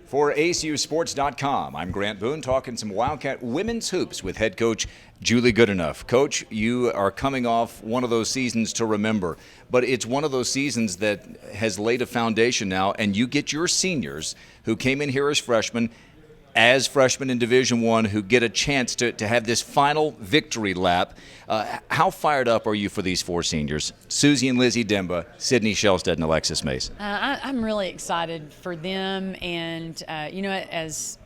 For ACUsports.com, I'm Grant Boone talking some Wildcat women's hoops with head coach Julie Goodenough. Coach, you are coming off one of those seasons to remember, but it's one of those seasons that has laid a foundation now, and you get your seniors who came in here as freshmen in Division I who get a chance to have this final victory lap. How fired up are you for these four seniors, Susie and Lizzie Demba, Sydney Shellstead, and Alexis Mason? I'm really excited for them, and as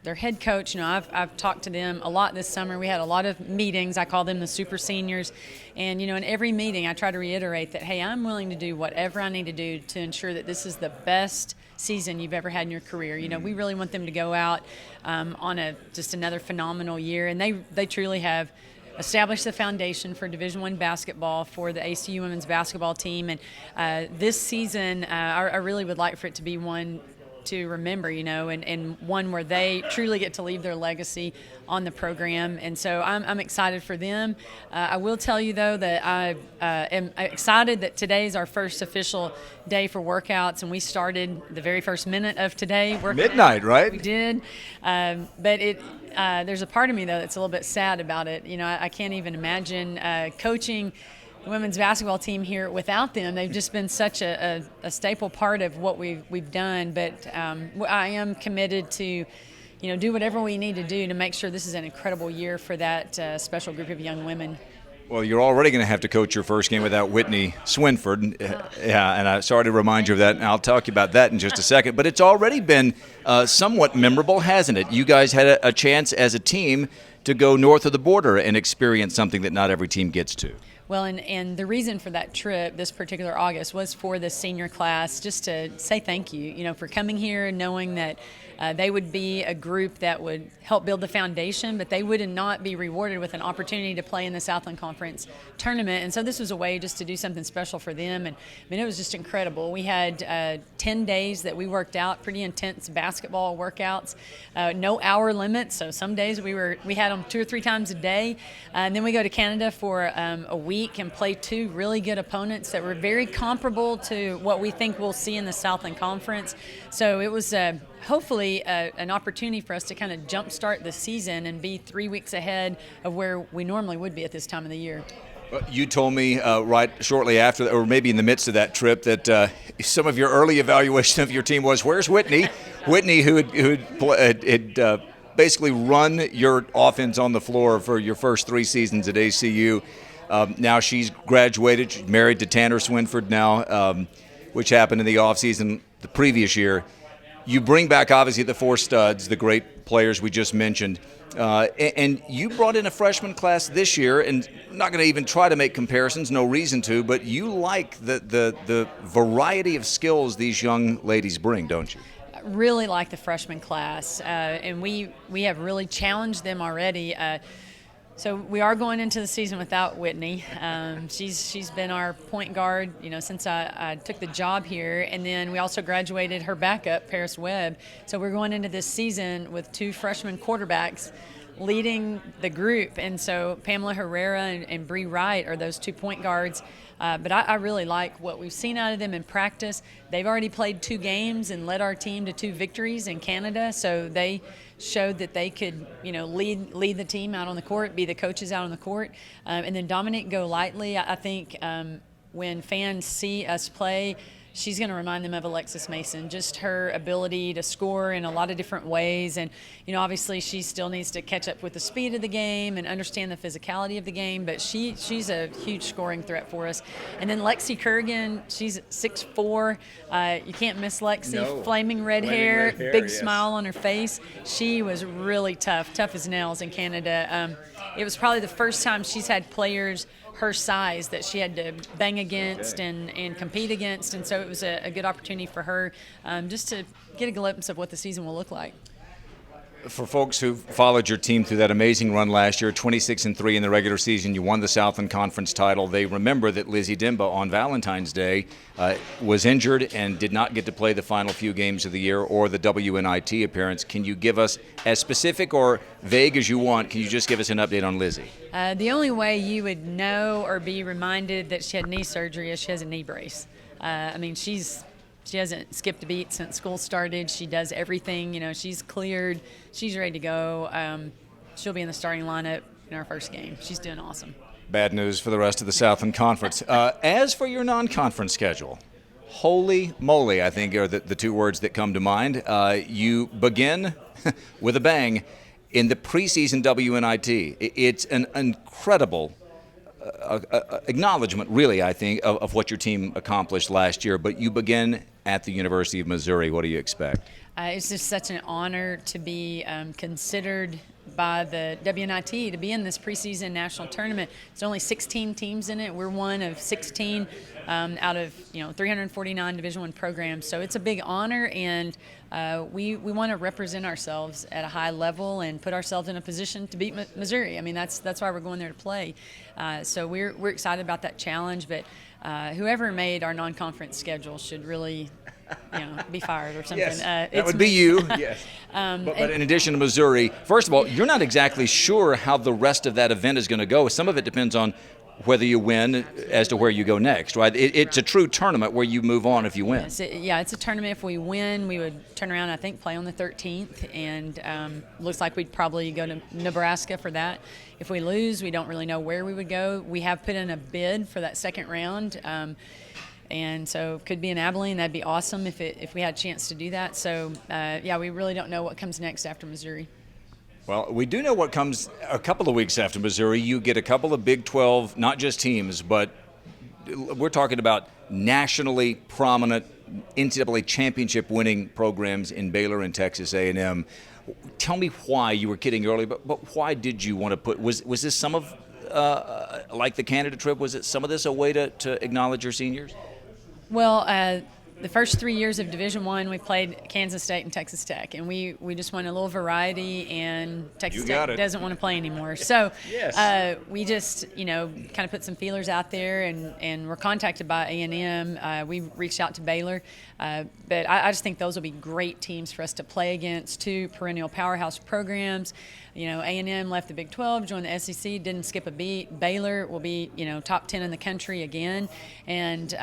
their head coach, I've talked to them a lot this summer. We had a lot of meetings. I call them the super seniors, and in every meeting I try to reiterate that, hey, I'm willing to do whatever I need to do to ensure that this is the best season you've ever had in your career. We really want them to go out on just another phenomenal year, and they truly have established the foundation for Division I basketball for the ACU women's basketball team. And this season, I really would like for it to be one to remember, and one where they truly get to leave their legacy on the program. And so I'm excited for them. I will tell you, though, that I am excited that today is our first official day for workouts, and we started the very first minute of today. Midnight, right? We did. But there's a part of me, though, that's a little bit sad about it. I can't even imagine coaching the women's basketball team here without them. They've just been such a staple part of what we've done. But I am committed to, do whatever we need to do to make sure this is an incredible year for that special group of young women. Well, you're already going to have to coach your first game without Whitney Swinford. Yeah, and I'm sorry to remind you of that, and I'll talk about that in just a second. But it's already been somewhat memorable, hasn't it? You guys had a chance as a team to go north of the border and experience something that not every team gets to. Well, and the reason for that trip this particular August was for the senior class, just to say thank you, for coming here and knowing that they would be a group that would help build the foundation, but they would not be rewarded with an opportunity to play in the Southland Conference tournament. And so this was a way just to do something special for them. And it was just incredible. We had 10 days that we worked out, pretty intense basketball workouts, no hour limit. So some days we had them 2 or 3 times a day. And then we go to Canada for a week and play 2 really good opponents that were very comparable to what we think we'll see in the Southland Conference. So it was hopefully an opportunity for us to kind of jumpstart the season and be 3 weeks ahead of where we normally would be at this time of the year. You told me right shortly after, or maybe in the midst of that trip, that some of your early evaluation of your team was, where's Whitney? Whitney, who had basically run your offense on the floor for your first 3 seasons at ACU. Now she's graduated. She's married to Tanner Swinford now, which happened in the offseason the previous year. You bring back, obviously, the 4 studs, the great players we just mentioned, and you brought in a freshman class this year, and I'm not going to even try to make comparisons, no reason to, but you like the variety of skills these young ladies bring, don't you? I really like the freshman class, and we have really challenged them already. So we are going into the season without Whitney. She's been our point guard, since I took the job here, and then we also graduated her backup, Paris Webb. So we're going into this season with 2 freshman quarterbacks leading the group, and so Pamela Herrera and Bree Wright are those 2 point guards. But I really like what we've seen out of them in practice. They've already played 2 games and led our team to 2 victories in Canada, so they showed that they could, lead the team out on the court, be the coaches out on the court. And then Dominique Golightly, I think when fans see us play, she's going to remind them of Alexis Mason, just her ability to score in a lot of different ways. And, obviously she still needs to catch up with the speed of the game and understand the physicality of the game, but she's a huge scoring threat for us. And then Lexi Kurgan, she's 6'4". You can't miss Lexi. No. Flaming red hair, big yes. Smile on her face. She was really tough as nails in Canada. It was probably the first time she's had players her size that she had to bang against and compete against, and so it was a good opportunity for her just to get a glimpse of what the season will look like. For folks who followed your team through that amazing run last year, 26-3 in the regular season, you won the Southland Conference title. They remember that Lizzie Demba on Valentine's Day was injured and did not get to play the final few games of the year or the WNIT appearance. Can you give us, as specific or vague as you want, can you just give us an update on Lizzie? The only way you would know or be reminded that she had knee surgery is she has a knee brace. She's She hasn't skipped a beat since school started. She does everything. She's cleared. She's ready to go. She'll be in the starting lineup in our first game. She's doing awesome. Bad news for the rest of the Southland Conference. As for your non-conference schedule, holy moly, I think are the two words that come to mind. You begin with a bang in the preseason WNIT. It's an incredible acknowledgement, really, I think, of what your team accomplished last year. But you begin at the University of Missouri. What do you expect? It's just such an honor to be considered by the WNIT to be in this preseason national tournament. There's only 16 teams in it. We're one of 16 out of 349 Division I programs. So it's a big honor, and we want to represent ourselves at a high level and put ourselves in a position to beat Missouri. I mean, that's why we're going there to play. So we're excited about that challenge. But whoever made our non-conference schedule should really be fired or something. Yes, that would be you. Yes. But in addition to Missouri, first of all, you're not exactly sure how the rest of that event is going to go. Some of it depends on whether you win as to where you go next, right? It's a true tournament where you move on if you win. It's a tournament. If we win, we would turn around, I think, play on the 13th, and looks like we'd probably go to Nebraska for that. If we lose, we don't really know where we would go. We have put in a bid for that second round. And so it could be in Abilene. That'd be awesome if we had a chance to do that. So, we really don't know what comes next after Missouri. Well, we do know what comes a couple of weeks after Missouri. You get a couple of Big 12, not just teams, but we're talking about nationally prominent NCAA championship winning programs in Baylor and Texas A&M. Tell me why you were kidding earlier, but why did you want to put – was this some of like the Canada trip, was it some of this a way to acknowledge your seniors? Well, the first 3 years of Division I, we played Kansas State and Texas Tech, and we just want a little variety, and Texas Tech doesn't want to play anymore. So yes. We just, kind of put some feelers out there, and we're contacted by A&M. We reached out to Baylor, but I just think those will be great teams for us to play against, two perennial powerhouse programs. A&M left the Big 12, joined the SEC, didn't skip a beat. Baylor will be, top 10 in the country again. And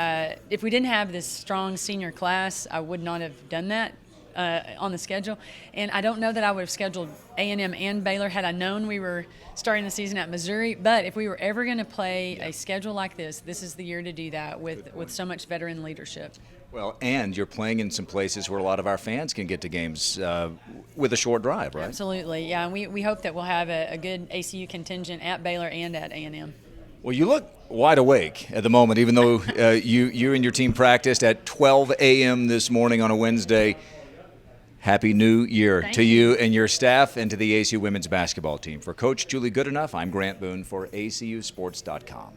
if we didn't have this strong senior class, I would not have done that on the schedule. And I don't know that I would have scheduled A&M and Baylor had I known we were starting the season at Missouri. But if we were ever going to play a schedule like this is the year to do that with so much veteran leadership. Well, and you're playing in some places where a lot of our fans can get to games with a short drive, right? Absolutely, yeah. And we hope that we'll have a good ACU contingent at Baylor and at A&M. Well, you look wide awake at the moment, even though you and your team practiced at 12 a.m. this morning on a Wednesday. Happy New Year to you and your staff and to the ACU women's basketball team. For Coach Julie Goodenough, I'm Grant Boone for ACUsports.com.